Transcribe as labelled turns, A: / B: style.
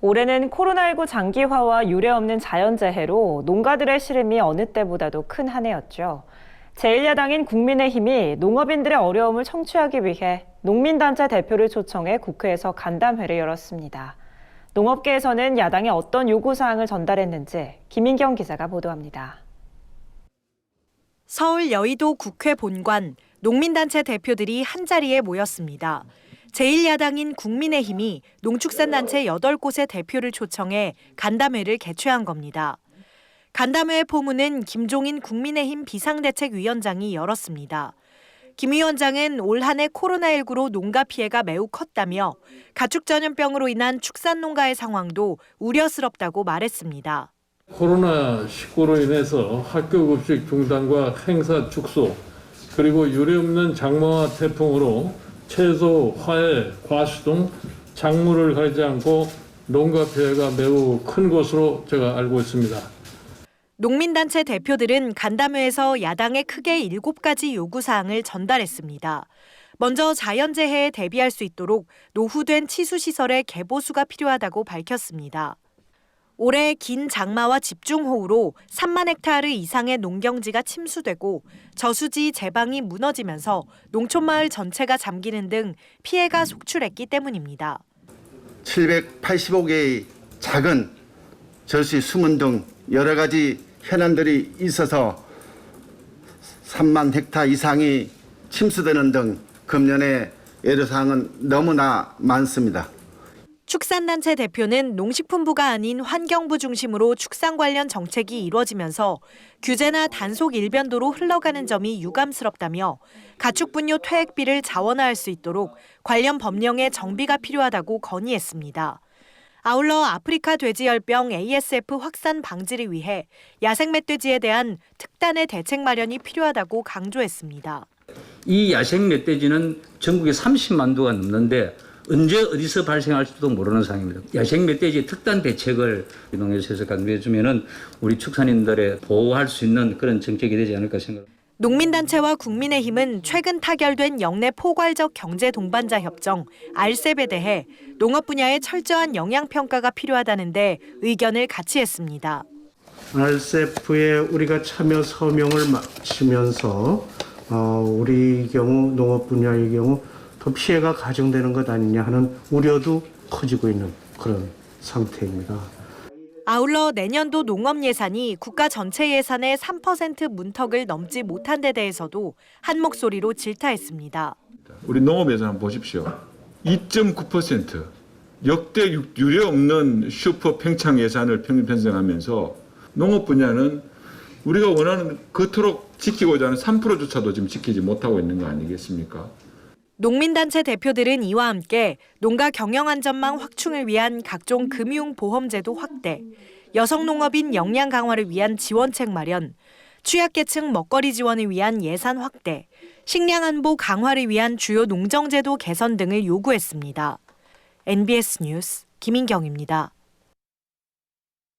A: 올해는 코로나19 장기화와 유례없는 자연재해로 농가들의 시름이 어느 때보다도 큰 한 해였죠. 제1야당인 국민의힘이 농업인들의 어려움을 청취하기 위해 농민단체 대표를 초청해 국회에서 간담회를 열었습니다. 농업계에서는 야당에 어떤 요구사항을 전달했는지 김인경 기자가 보도합니다.
B: 서울 여의도 국회 본관, 농민단체 대표들이 한자리에 모였습니다. 제1야당인 국민의힘이 농축산단체 8곳의 대표를 초청해 간담회를 개최한 겁니다. 간담회 포문은 김종인 국민의힘 비상대책위원장이 열었습니다. 김 위원장은 올 한 해 코로나19로 농가 피해가 매우 컸다며 가축 전염병으로 인한 축산농가의 상황도 우려스럽다고 말했습니다.
C: 코로나19로 인해서 학교 급식 중단과 행사 축소, 그리고 유례없는 장마와 태풍으로 채소, 과일, 과수 등 작물을 가리지 않고 농가 피해가 매우 큰 것으로 제가 알고 있습니다.
B: 농민단체 대표들은 간담회에서 야당에 크게 7가지 요구사항을 전달했습니다. 먼저 자연재해에 대비할 수 있도록 노후된 치수시설의 개보수가 필요하다고 밝혔습니다. 올해 긴 장마와 집중호우로 3만 헥타르 이상의 농경지가 침수되고 저수지 제방이 무너지면서 농촌마을 전체가 잠기는 등 피해가 속출했기 때문입니다.
D: 785개의 작은 저수지 수문 등 여러 가지 현안들이 있어서 3만 헥타 이상이 침수되는 등 금년의 애로사항은 너무나 많습니다.
B: 축산단체 대표는 농식품부가 아닌 환경부 중심으로 축산 관련 정책이 이루어지면서 규제나 단속 일변도로 흘러가는 점이 유감스럽다며 가축분뇨 퇴액비를 자원화할 수 있도록 관련 법령의 정비가 필요하다고 건의했습니다. 아울러 아프리카 돼지열병 ASF 확산 방지를 위해 야생 멧돼지에 대한 특단의 대책 마련이 필요하다고 강조했습니다.
E: 이 야생 멧돼지는 전국에 30만 도가 넘는데 언제 어디서 발생할지도 모르는 상황입니다. 야생 멧돼지 특단 대책을 농협에서 강구해주면은 우리 축산인들의 보호할 수 있는 그런 정책이 되지 않을까 생각합니다.
B: 농민단체와 국민의힘은 최근 타결된 영내 포괄적 경제 동반자 협정 RCEP에 대해 농업 분야의 철저한 영향평가가 필요하다는데 의견을 같이 했습니다.
F: RCEP에 우리가 참여 서명을 마치면서 우리 경우 농업 분야의 경우 더 피해가 가중되는 것 아니냐 하는 우려도 커지고 있는 그런 상태입니다.
B: 아울러 내년도 농업 예산이 국가 전체 예산의 3% 문턱을 넘지 못한 데 대해서도 한 목소리로 질타했습니다.
G: 우리 농업 예산 한번 보십시오. 2.9% 역대 유례 없는 슈퍼 팽창 예산을 평균 편성하면서 농업 분야는 우리가 원하는 그토록 지키고자 하는 3%조차도 지금 지키지 못하고 있는 거 아니겠습니까?
B: 농민단체 대표들은 이와 함께 농가 경영안전망 확충을 위한 각종 금융보험제도 확대, 여성농업인 역량 강화를 위한 지원책 마련, 취약계층 먹거리 지원을 위한 예산 확대, 식량안보 강화를 위한 주요 농정제도 개선 등을 요구했습니다. NBS 뉴스 김인경입니다.